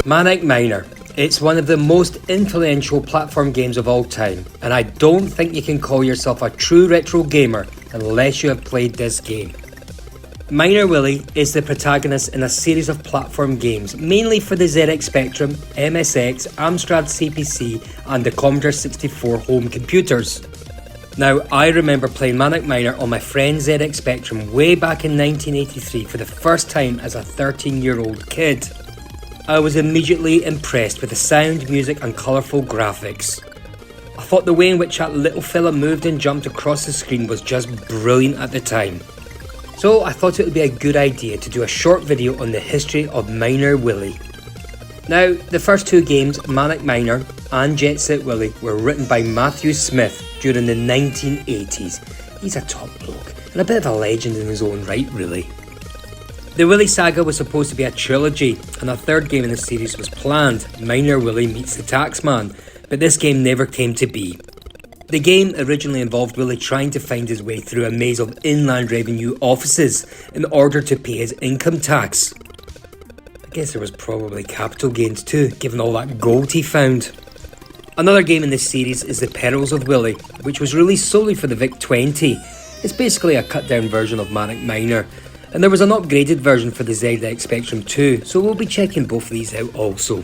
Manic Miner. It's one of the most influential platform games of all time, and I don't think you can call yourself a true retro gamer unless you have played this game. Miner Willy is the protagonist in a series of platform games, mainly for the ZX Spectrum, MSX, Amstrad CPC and the Commodore 64 home computers. Now, I remember playing Manic Miner on my friend's ZX Spectrum way back in 1983 for the first time as a 13-year-old kid. I was immediately impressed with the sound, music and colourful graphics. I thought the way in which that little fella moved and jumped across the screen was just brilliant at the time. So I thought it would be a good idea to do a short video on the history of Miner Willy. Now, the first two games, Manic Miner and Set Willy, were written by Matthew Smith during the 1980s. He's a top bloke and a bit of a legend in his own right, really. The Willy saga was supposed to be a trilogy, and a third game in the series was planned, Miner Willy Meets the Taxman, but this game never came to be. The game originally involved Willy trying to find his way through a maze of inland revenue offices in order to pay his income tax. I guess there was probably capital gains too, given all that gold he found. Another game in this series is the Perils of Willy, which was released solely for the VIC-20. It's basically a cut down version of Manic Miner. And there was an upgraded version for the ZX Spectrum too, so we'll be checking both of these out also.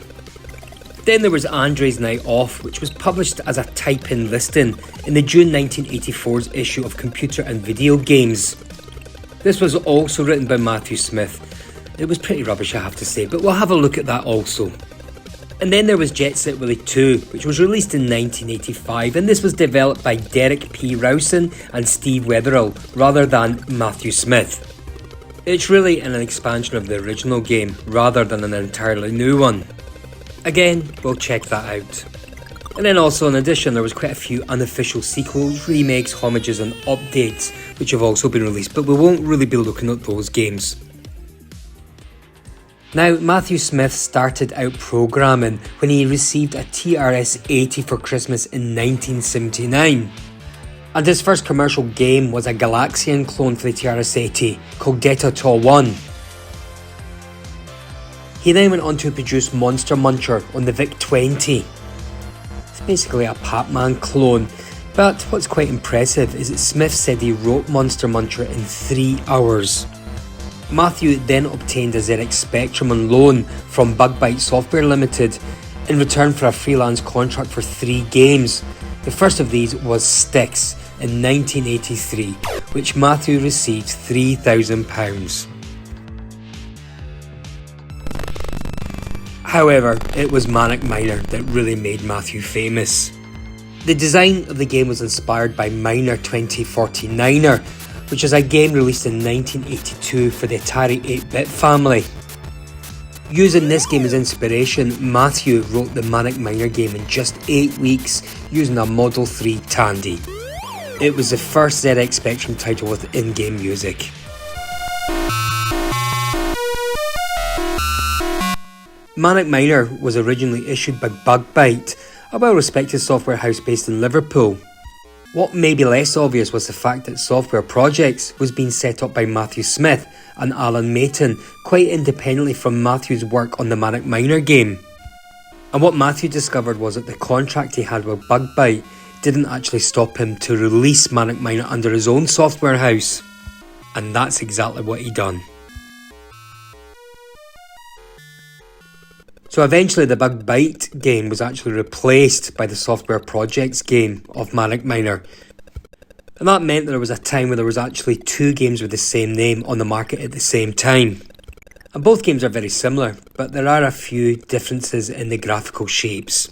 Then there was Andre's Night Off, which was published as a type-in listing in the June 1984's issue of Computer and Video Games. This was also written by Matthew Smith. It was pretty rubbish, I have to say, but we'll have a look at that also. And then there was Set Willy 2, which was released in 1985, and this was developed by Derek P. Rowson and Steve Wetherill, rather than Matthew Smith. It's really an expansion of the original game, rather than an entirely new one. Again, we'll check that out. And then also in addition, there was quite a few unofficial sequels, remakes, homages and updates, which have also been released, but we won't really be looking at those games. Now, Matthew Smith started out programming when he received a TRS-80 for Christmas in 1979. And his first commercial game was a Galaxian clone for the TRS-80 called Detotaw 1. He then went on to produce Monster Muncher on the VIC-20. It's basically a Pac-Man clone, but what's quite impressive is that Smith said he wrote Monster Muncher in 3 hours. Matthew then obtained a ZX Spectrum on loan from Bug Byte Software Limited in return for a freelance contract for 3 games. The first of these was Styx in 1983, which Matthew received £3,000. However, it was Manic Miner that really made Matthew famous. The design of the game was inspired by Miner 2049er, which is a game released in 1982 for the Atari 8-bit family. Using this game as inspiration, Matthew wrote the Manic Miner game in just 8 weeks using a Model 3 Tandy. It was the first ZX Spectrum title with in-game music. Manic Miner was originally issued by Bug Byte, a well-respected software house based in Liverpool. What may be less obvious was the fact that Software Projects was being set up by Matthew Smith and Alan Mayton, quite independently from Matthew's work on the Manic Miner game. And what Matthew discovered was that the contract he had with Bug Byte didn't actually stop him to release Manic Miner under his own software house. And that's exactly what he done. So eventually the Bug Byte game was actually replaced by the Software Projects game of Manic Miner. And that meant that there was a time where there was actually 2 games with the same name on the market at the same time. And both games are very similar, but there are a few differences in the graphical shapes.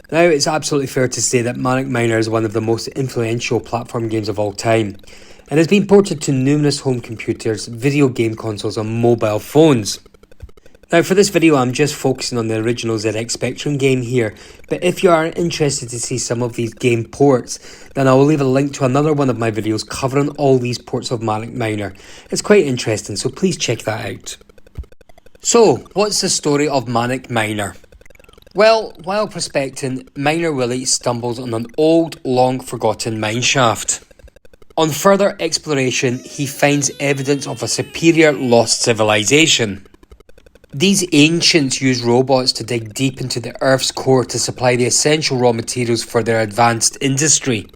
Now, it's absolutely fair to say that Manic Miner is one of the most influential platform games of all time, and has been ported to numerous home computers, video game consoles and mobile phones. Now for this video I'm just focusing on the original ZX Spectrum game here, but if you are interested to see some of these game ports, then I will leave a link to another one of my videos covering all these ports of Manic Miner. It's quite interesting, so please check that out. So, what's the story of Manic Miner? Well, while prospecting, Miner Willy stumbles on an old, long-forgotten mineshaft. On further exploration, he finds evidence of a superior lost civilization. These ancients used robots to dig deep into the Earth's core to supply the essential raw materials for their advanced industry.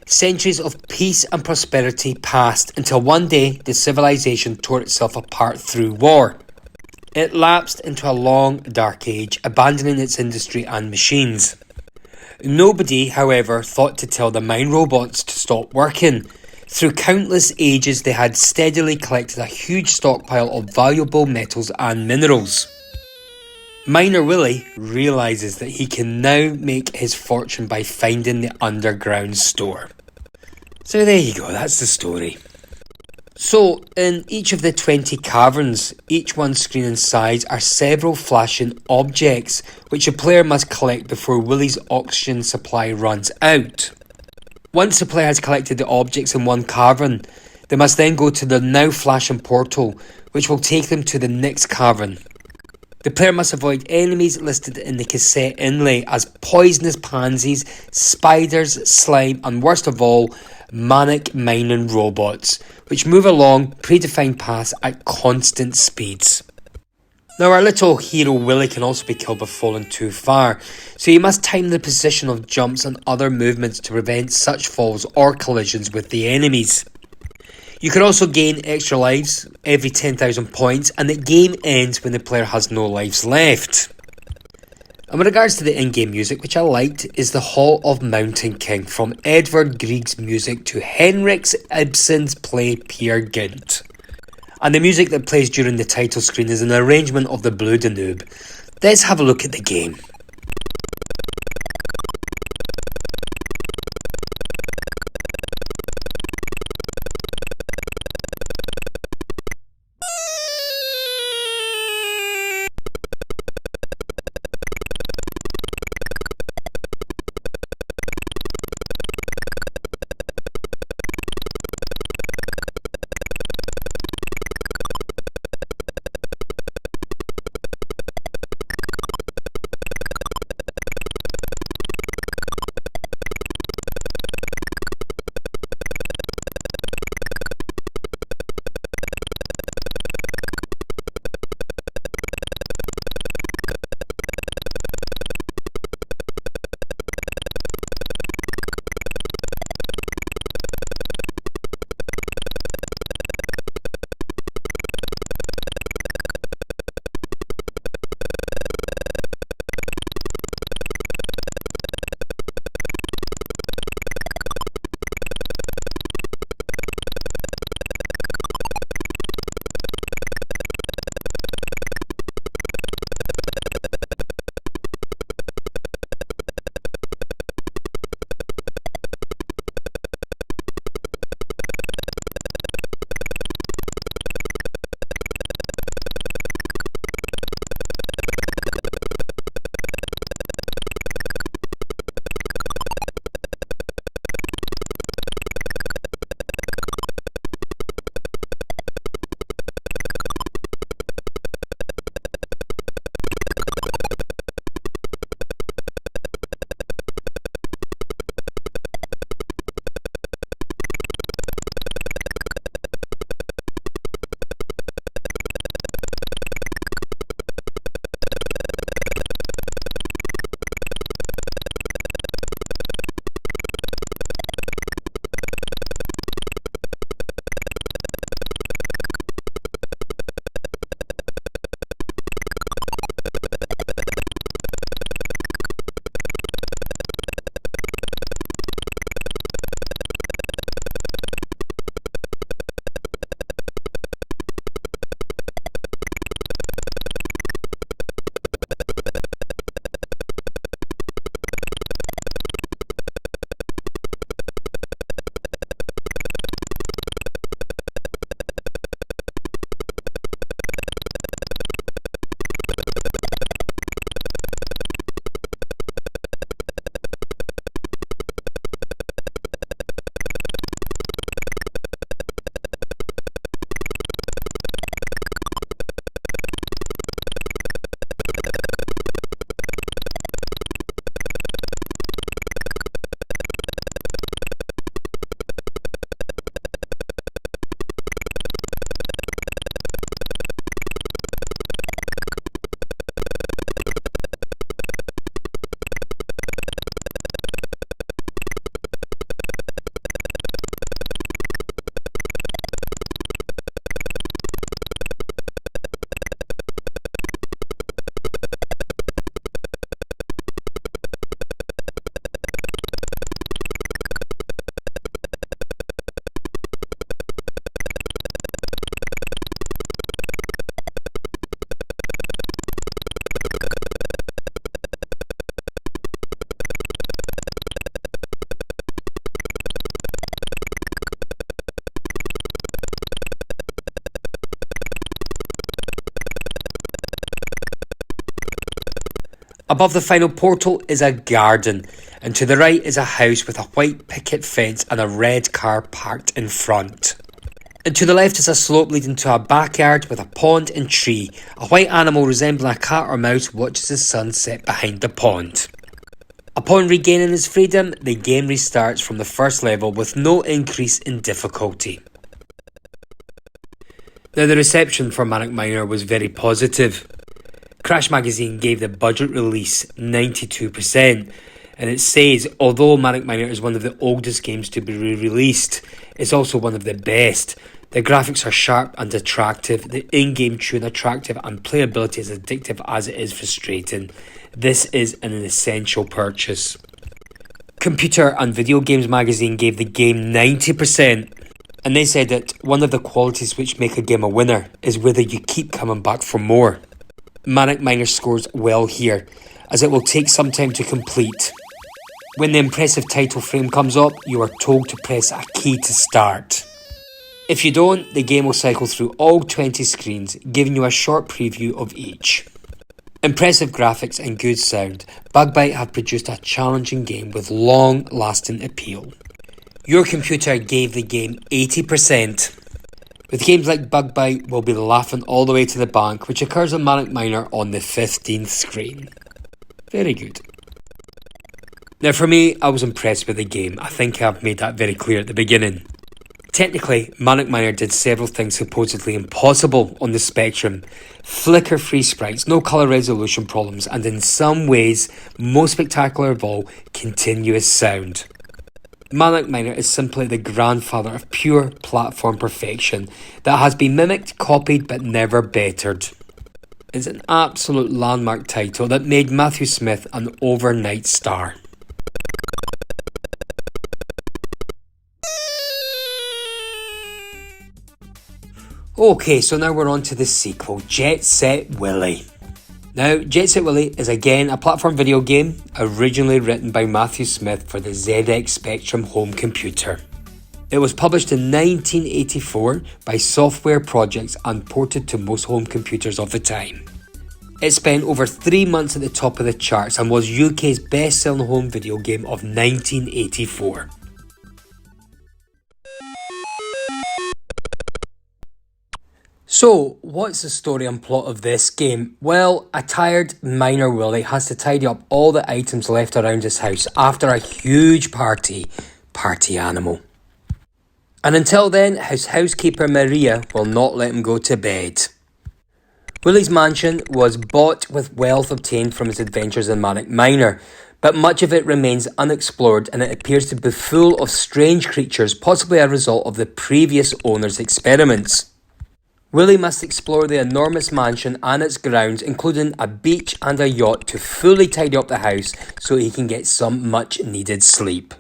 Centuries of peace and prosperity passed until one day the civilization tore itself apart through war. It lapsed into a long, dark age, abandoning its industry and machines. Nobody, however, thought to tell the mine robots to stop working. Through countless ages, they had steadily collected a huge stockpile of valuable metals and minerals. Miner Willy realises that he can now make his fortune by finding the underground store. So there you go, that's the story. So, in each of the 20 caverns, each one screen in size, are several flashing objects which a player must collect before Willy's oxygen supply runs out. Once the player has collected the objects in one cavern, they must then go to the now flashing portal, which will take them to the next cavern. The player must avoid enemies listed in the cassette inlay as poisonous pansies, spiders, slime and worst of all, manic mining robots, which move along predefined paths at constant speeds. Now our little hero Willy can also be killed by falling too far, so you must time the position of jumps and other movements to prevent such falls or collisions with the enemies. You can also gain extra lives every 10,000 points, and the game ends when the player has no lives left. And with regards to the in-game music, which I liked, is the Hall of Mountain King, from Edvard Grieg's music to Henrik Ibsen's play Peer Gynt. And the music that plays during the title screen is an arrangement of the Blue Danube. Let's have a look at the game. Above the final portal is a garden, and to the right is a house with a white picket fence and a red car parked in front. And to the left is a slope leading to a backyard with a pond and tree. A white animal resembling a cat or mouse watches the sun set behind the pond. Upon regaining his freedom, the game restarts from the first level with no increase in difficulty. Now, the reception for Manic Miner was very positive. Crash Magazine gave the budget release 92%, and it says, although Manic Miner is one of the oldest games to be re-released, it's also one of the best. The graphics are sharp and attractive, the in-game tune attractive, and playability is addictive as it is frustrating. This is an essential purchase. Computer and Video Games Magazine gave the game 90%, and they said that one of the qualities which make a game a winner is whether you keep coming back for more. Manic Miner scores well here, as it will take some time to complete. When the impressive title frame comes up, you are told to press a key to start. If you don't, the game will cycle through all 20 screens, giving you a short preview of each. Impressive graphics and good sound, Bugbyte have produced a challenging game with long-lasting appeal. Your computer gave the game 80%. With games like Bugbyte, we'll be laughing all the way to the bank, which occurs in Manic Miner on the 15th screen. Very good. Now for me, I was impressed with the game. I think I've made that very clear at the beginning. Technically, Manic Miner did several things supposedly impossible on the Spectrum. Flicker-free sprites, no colour resolution problems, and in some ways, most spectacular of all, continuous sound. Manic Miner is simply the grandfather of pure platform perfection that has been mimicked, copied, but never bettered. It's an absolute landmark title that made Matthew Smith an overnight star. Okay, so now we're on to the sequel, Set Willy. Now, Set Willy is again a platform video game originally written by Matthew Smith for the ZX Spectrum home computer. It was published in 1984 by Software Projects and ported to most home computers of the time. It spent over 3 months at the top of the charts and was UK's best-selling home video game of 1984. So, what's the story and plot of this game? Well, a tired Miner Willy has to tidy up all the items left around his house after a huge party animal. And until then, his housekeeper Maria will not let him go to bed. Willy's mansion was bought with wealth obtained from his adventures in Manic Miner, but much of it remains unexplored and it appears to be full of strange creatures, possibly a result of the previous owner's experiments. Willy must explore the enormous mansion and its grounds, including a beach and a yacht, to fully tidy up the house so he can get some much needed sleep.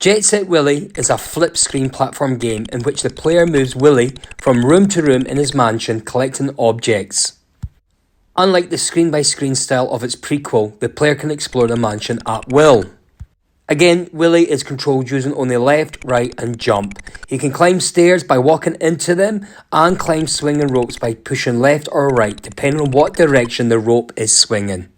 Set Willy is a flip screen platform game in which the player moves Willy from room to room in his mansion collecting objects. Unlike the screen by screen style of its prequel, the player can explore the mansion at will. Again, Willy is controlled using only left, right and jump. He can climb stairs by walking into them and climb swinging ropes by pushing left or right, depending on what direction the rope is swinging.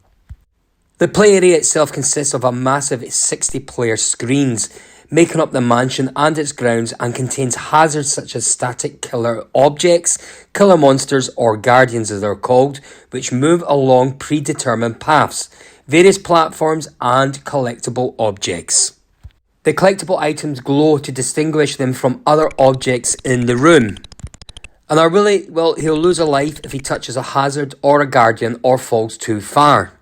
The play area itself consists of a massive 60-player screens, making up the mansion and its grounds, and contains hazards such as static killer objects, killer monsters or guardians as they're called, which move along predetermined paths, various platforms and collectible objects. The collectible items glow to distinguish them from other objects in the room. And our Willy, well, he'll lose a life if he touches a hazard or a guardian or falls too far.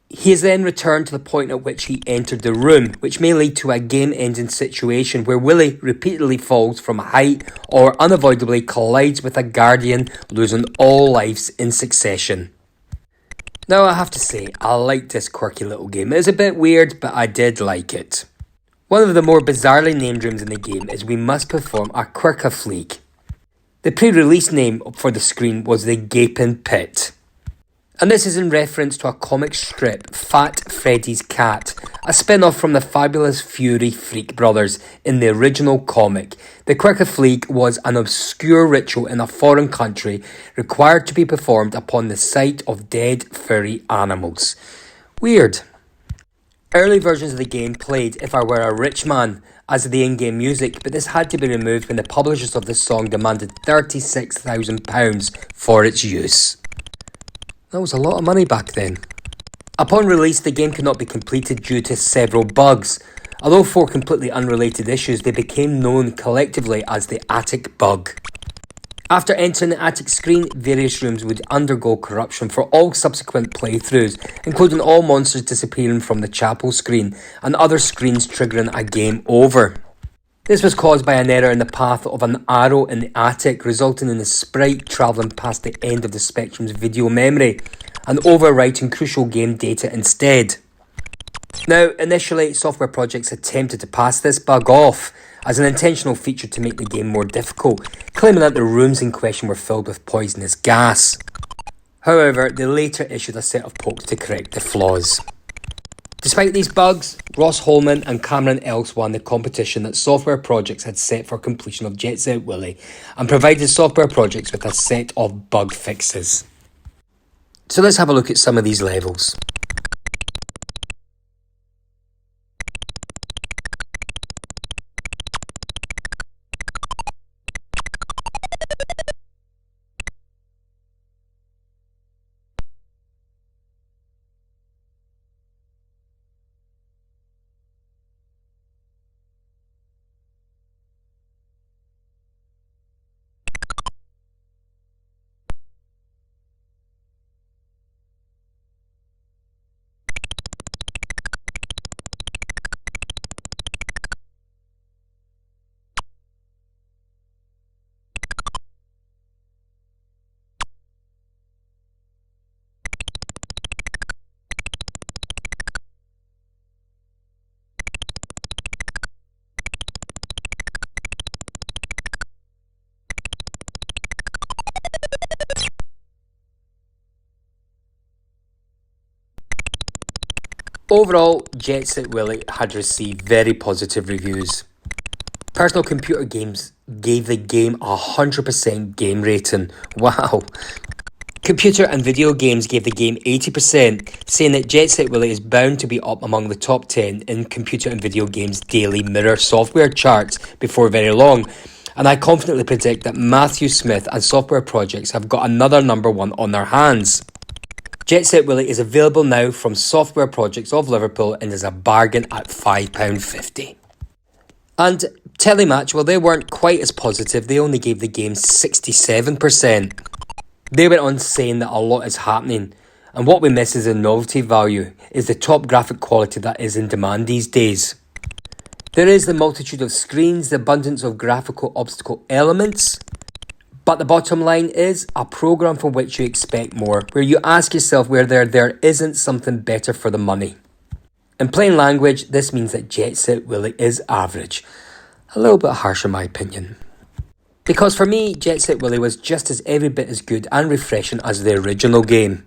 He is then returned to the point at which he entered the room, which may lead to a game-ending situation where Willy repeatedly falls from a height or unavoidably collides with a guardian, losing all lives in succession. Now I have to say, I like this quirky little game. It's a bit weird, but I did like it. One of the more bizarrely named rooms in the game is we must perform a Quirka-Fleek. The pre-release name for the screen was the Gaping Pit. And this is in reference to a comic strip, Fat Freddy's Cat, a spin-off from the fabulous Fury Freak Brothers in the original comic. The Quirk of Fleek was an obscure ritual in a foreign country required to be performed upon the sight of dead furry animals. Weird. Early versions of the game played If I Were a Rich Man as the in-game music, but this had to be removed when the publishers of the song demanded £36,000 for its use. That was a lot of money back then. Upon release, the game could not be completed due to several bugs. Although 4 completely unrelated issues, they became known collectively as the Attic Bug. After entering the attic screen, various rooms would undergo corruption for all subsequent playthroughs, including all monsters disappearing from the chapel screen and other screens triggering a game over. This was caused by an error in the path of an arrow in the attic, resulting in the sprite travelling past the end of the Spectrum's video memory and overwriting crucial game data instead. Now, initially, Software Projects attempted to pass this bug off as an intentional feature to make the game more difficult, claiming that the rooms in question were filled with poisonous gas. However, they later issued a set of pokes to correct the flaws. Despite these bugs, Ross Holman and Cameron Elks won the competition that Software Projects had set for completion of Jet Set Willy and provided Software Projects with a set of bug fixes. So let's have a look at some of these levels. Overall, Jet Set Willy had received very positive reviews. Personal Computer Games gave the game a 100% game rating. Wow. Computer and Video Games gave the game 80%, saying that Jet Set Willy is bound to be up among the top 10 in Computer and Video Games Daily Mirror software charts before very long. And I confidently predict that Matthew Smith and Software Projects have got another number 1 on their hands. Jet Set Willy is available now from Software Projects of Liverpool and is a bargain at £5.50. And Telematch, well, they weren't quite as positive. They only gave the game 67%. They went on saying that a lot is happening, and what we miss is the novelty value, is the top graphic quality that is in demand these days. There is the multitude of screens, the abundance of graphical obstacle elements, but the bottom line is a program from which you expect more, where you ask yourself whether there isn't something better for the money. In plain language, this means that Jet Set Willy is average. A little bit harsh in my opinion. Because for me, Jet Set Willy was just as every bit as good and refreshing as the original game.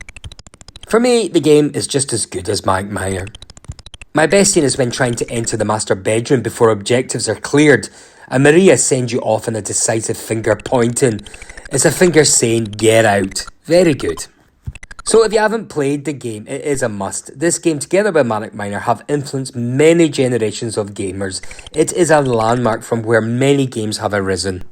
For me, the game is just as good as Manic Miner. My best scene is when trying to enter the master bedroom before objectives are cleared, and Maria sends you off in a decisive finger pointing. It's a finger saying, get out. Very good. So if you haven't played the game, it is a must. This game, together with Manic Miner, have influenced many generations of gamers. It is a landmark from where many games have arisen.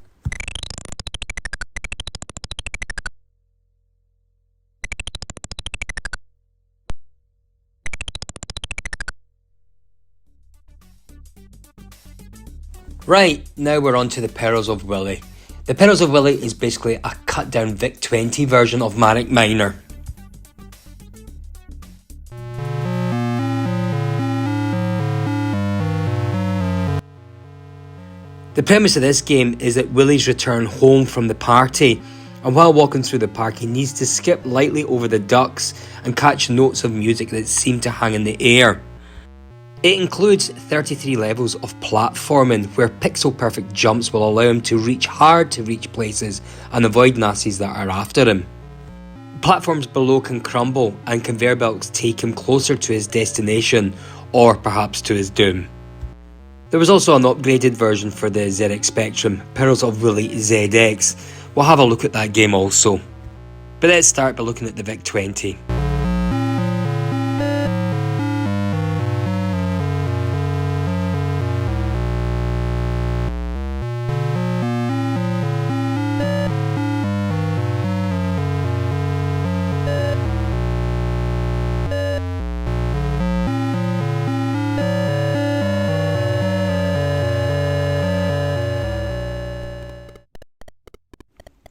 Right, now we're on to the Perils of Willy. The Perils of Willy is basically a cut down VIC-20 version of Manic Miner. The premise of this game is that Willy's return home from the party, and while walking through the park he needs to skip lightly over the ducks and catch notes of music that seem to hang in the air. It includes 33 levels of platforming where pixel-perfect jumps will allow him to reach hard-to-reach places and avoid Nazis that are after him. Platforms below can crumble and conveyor belts take him closer to his destination, or perhaps to his doom. There was also an upgraded version for the ZX Spectrum, Perils of Willy ZX. We'll have a look at that game also. But let's start by looking at the VIC-20.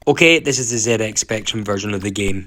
Okay, this is the ZX Spectrum version of the game.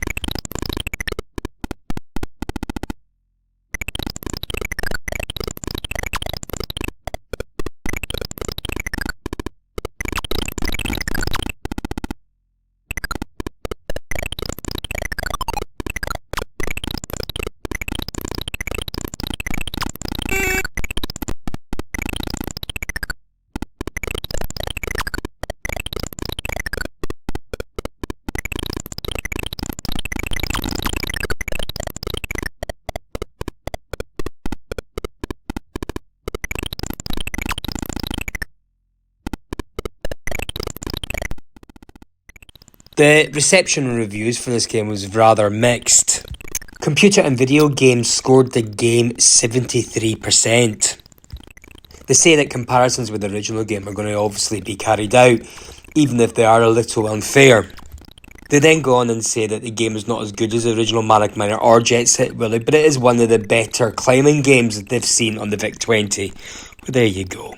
The reception and reviews for this game was rather mixed. Computer and Video Games scored the game 73%. They say that comparisons with the original game are going to obviously be carried out, even if they are a little unfair. They then go on and say that the game is not as good as the original Manic Miner or Set Willy, but it is one of the better climbing games that they've seen on the VIC-20. Well, there you go.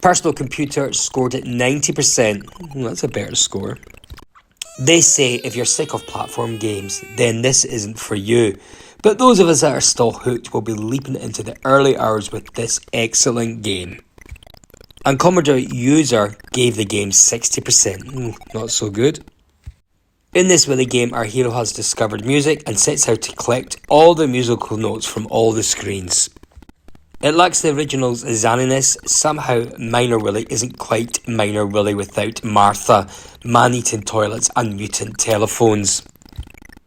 Personal Computer scored at 90%. Well, that's a better score. They say if you're sick of platform games, then this isn't for you. But those of us that are still hooked will be leaping into the early hours with this excellent game. And Commodore user gave the game 60%. Not so good. In this Willy game, our hero has discovered music and sets out to collect all the musical notes from all the screens. It lacks the original's zaniness. Somehow Miner Willy isn't quite Miner Willy without Martha, man-eating toilets and mutant telephones.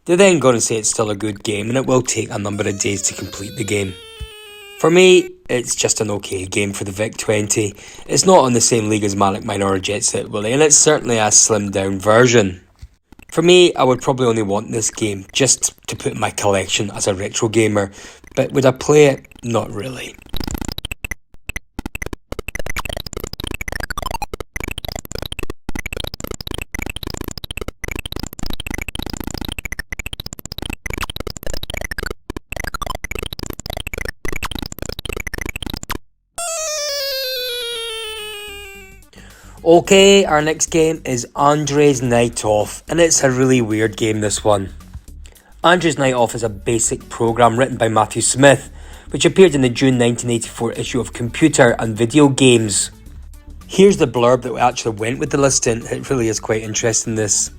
They then go on and say it's still a good game and it will take a number of days to complete the game. For me, it's just an okay game for the VIC-20. It's not on the same league as Manic Miner or Set Willy, and it's certainly a slimmed down version. For me, I would probably only want this game just to put in my collection as a retro gamer, but would I play it? Not really. Okay, our next game is Andre's Night Off, and it's a really weird game, this one. Andre's Night Off is a basic program written by Matthew Smith, which appeared in the June 1984 issue of Computer and Video Games. Here's the blurb that actually went with the listing. It really is quite interesting, this.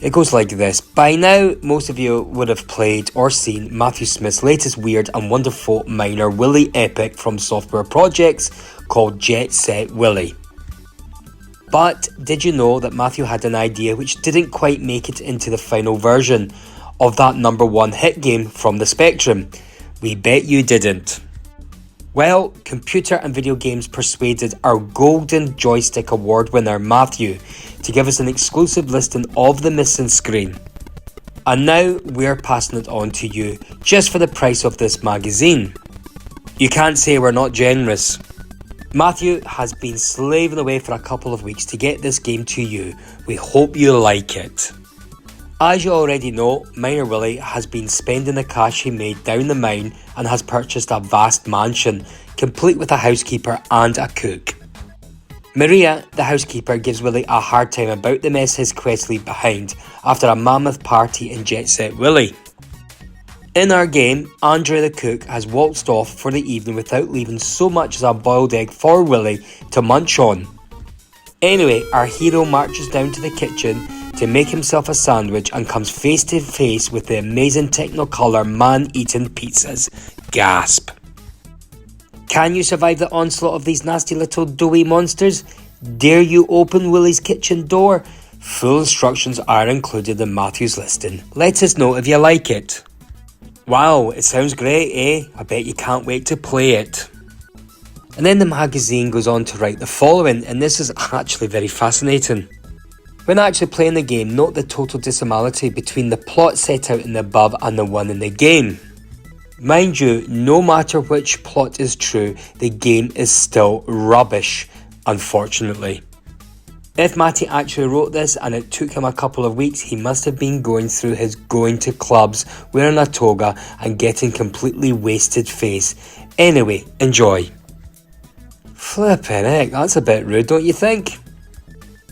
It goes like this. By now, most of you would have played or seen Matthew Smith's latest weird and wonderful Miner Willy epic from software projects called Set Willy. But did you know that Matthew had an idea which didn't quite make it into the final version of that number one hit game from the Spectrum? We bet you didn't. Well, Computer and Video Games persuaded our Golden Joystick Award winner Matthew to give us an exclusive listing of the missing screen. And now we're passing it on to you just for the price of this magazine. You can't say we're not generous. Matthew has been slaving away for a couple of weeks to get this game to you. We hope you like it. As you already know, Miner Willy has been spending the cash he made down the mine and has purchased a vast mansion, complete with a housekeeper and a cook. Maria, the housekeeper, gives Willy a hard time about the mess his quest leave behind after a mammoth party in Set Willy. In our game, Andre the cook has waltzed off for the evening without leaving so much as a boiled egg for Willy to munch on. Anyway, our hero marches down to the kitchen to make himself a sandwich and comes face to face with the amazing Technicolor man-eating pizzas. Gasp. Can you survive the onslaught of these nasty little doughy monsters? Dare you open Willy's kitchen door? Full instructions are included in Matthew's listing. Let us know if you like it. Wow, it sounds great, eh? I bet you can't wait to play it. And then the magazine goes on to write the following, and this is actually very fascinating. When actually playing the game, note the total dissimilarity between the plot set out in the above and the one in the game. Mind you, no matter which plot is true, the game is still rubbish, unfortunately. If Matty actually wrote this and it took him a couple of weeks, he must have been going through his going to clubs, wearing a toga and getting completely wasted face. Anyway, enjoy. Flippin' heck, that's a bit rude, don't you think?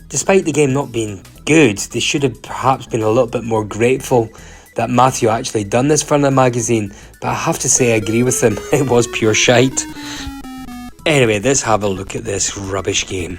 Despite the game not being good, they should have perhaps been a little bit more grateful that Matthew actually done this for the magazine, but I have to say I agree with him, it was pure shite. Anyway, let's have a look at this rubbish game.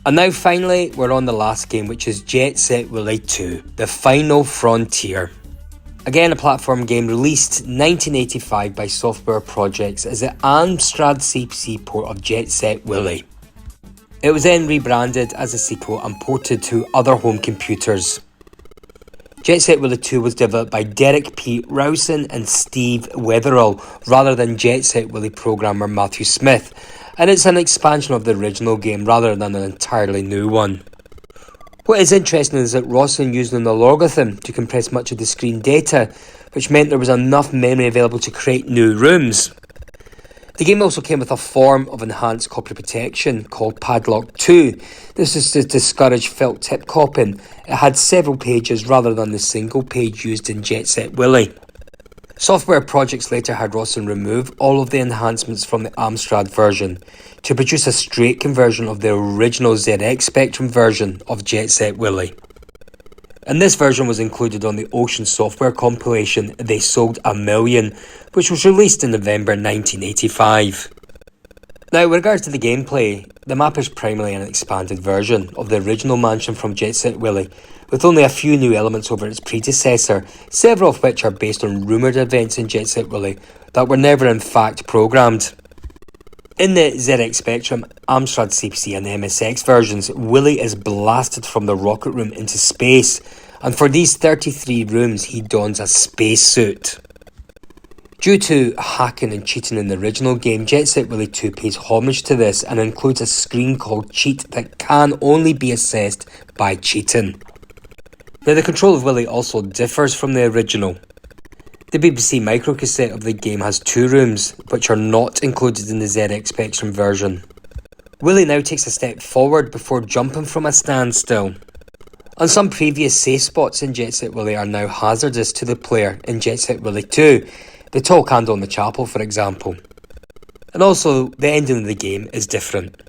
And now finally, we're on the last game, which is Set Willy 2, The Final Frontier. Again, a platform game released 1985 by Software Projects as the Amstrad CPC port of Set Willy. It was then rebranded as a sequel and ported to other home computers. Set Willy 2 was developed by Derek P. Rowson and Steve Wetherall, rather than Set Willy programmer Matthew Smith, and it's an expansion of the original game rather than an entirely new one. What is interesting is that Rowson used an algorithm to compress much of the screen data, which meant there was enough memory available to create new rooms. The game also came with a form of enhanced copy protection called Padlock 2. This is to discourage felt tip copying. It had several pages rather than the single page used in Set Willy. Software Projects later had Rowson remove all of the enhancements from the Amstrad version to produce a straight conversion of the original ZX Spectrum version of Set Willy. And this version was included on the Ocean Software compilation They Sold a Million, which was released in November 1985. Now, with regards to the gameplay, the map is primarily an expanded version of the original mansion from Set Willy, with only a few new elements over its predecessor, several of which are based on rumoured events in Set Willy that were never in fact programmed. In the ZX Spectrum, Amstrad CPC and MSX versions, Willy is blasted from the rocket room into space, and for these 33 rooms he dons a spacesuit. Due to hacking and cheating in the original game, Set Willy 2 pays homage to this and includes a screen called Cheat that can only be accessed by cheating. Now, the control of Willy also differs from the original. The BBC microcassette of the game has 2 rooms, which are not included in the ZX Spectrum version. Willy now takes a step forward before jumping from a standstill. And some previous safe spots in Set Willy are now hazardous to the player in Set Willy 2, the tall candle in the chapel for example. And also, the ending of the game is different.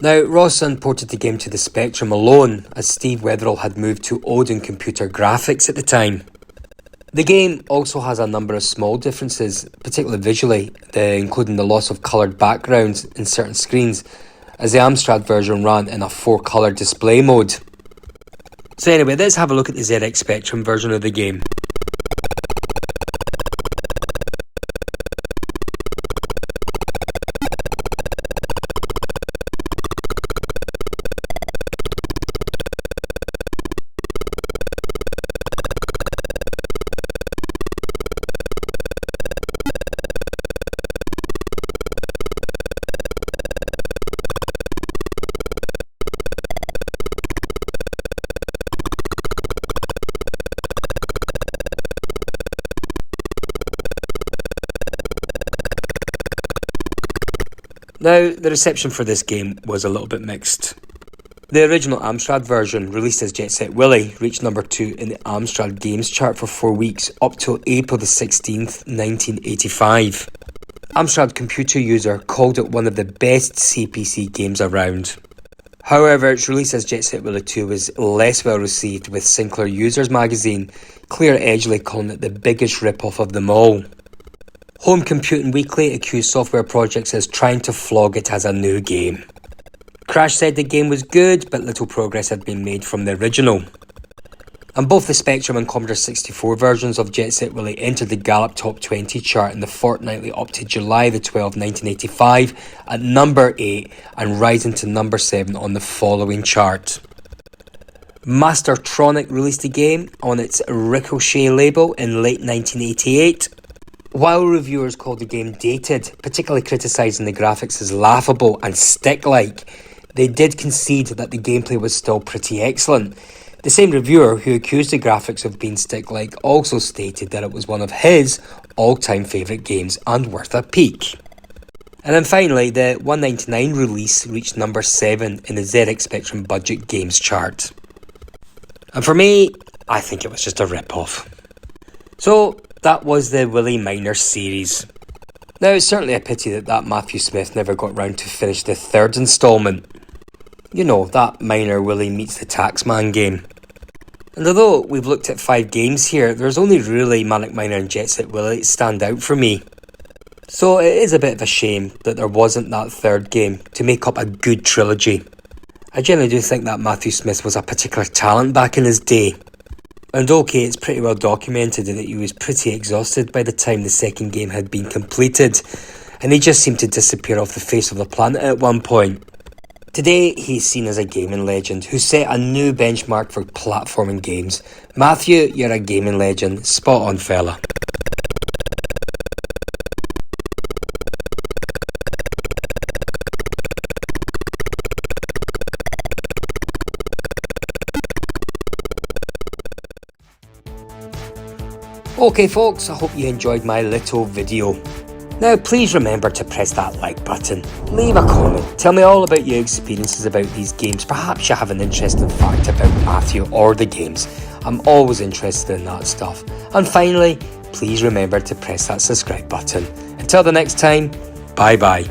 Now, Rowson ported the game to the Spectrum alone, as Steve Wetherall had moved to Odin Computer Graphics at the time. The game also has a number of small differences, particularly visually, including the loss of coloured backgrounds in certain screens, as the Amstrad version ran in a 4-colour display mode. So anyway, let's have a look at the ZX Spectrum version of the game. Now, the reception for this game was a little bit mixed. The original Amstrad version, released as Set Willy, reached number 2 in the Amstrad Games chart for 4 weeks, up till April the 16th, 1985. Amstrad Computer User called it one of the best CPC games around. However, its release as Set Willy 2 was less well received, with Sinclair Users magazine Clear Edgley calling it the biggest rip-off of them all. Home Computing Weekly accused Software Projects as trying to flog it as a new game. Crash said the game was good, but little progress had been made from the original. And both the Spectrum and Commodore 64 versions of Set Willy entered the Gallup Top 20 chart in the fortnightly up to July the 12th, 1985 at number 8 and rising to number 7 on the following chart. Mastertronic released the game on its Ricochet label in late 1988. While reviewers called the game dated, particularly criticising the graphics as laughable and stick-like, they did concede that the gameplay was still pretty excellent. The same reviewer who accused the graphics of being stick-like also stated that it was one of his all-time favourite games and worth a peek. And then finally, the 199 release reached number 7 in the ZX Spectrum Budget Games chart. And for me, I think it was just a rip-off. So, that was the Willy Miner series. Now, it's certainly a pity that Matthew Smith never got round to finish the 3rd instalment. You know, that Miner Willy meets the Taxman game. And although we've looked at 5 games here, there's only really Manic Miner and Set Willy that stand out for me. So it is a bit of a shame that there wasn't that 3rd game to make up a good trilogy. I generally do think that Matthew Smith was a particular talent back in his day. And okay, it's pretty well documented that he was pretty exhausted by the time the 2nd game had been completed, and he just seemed to disappear off the face of the planet at one point. Today, he's seen as a gaming legend who set a new benchmark for platforming games. Matthew, you're a gaming legend. Spot on, fella. Okay folks, I hope you enjoyed my little video. Now please remember to press that like button, leave a comment, tell me all about your experiences about these games. Perhaps you have an interesting fact about Matthew or the games. I'm always interested in that stuff. And finally, please remember to press that subscribe button. Until the next time, bye bye.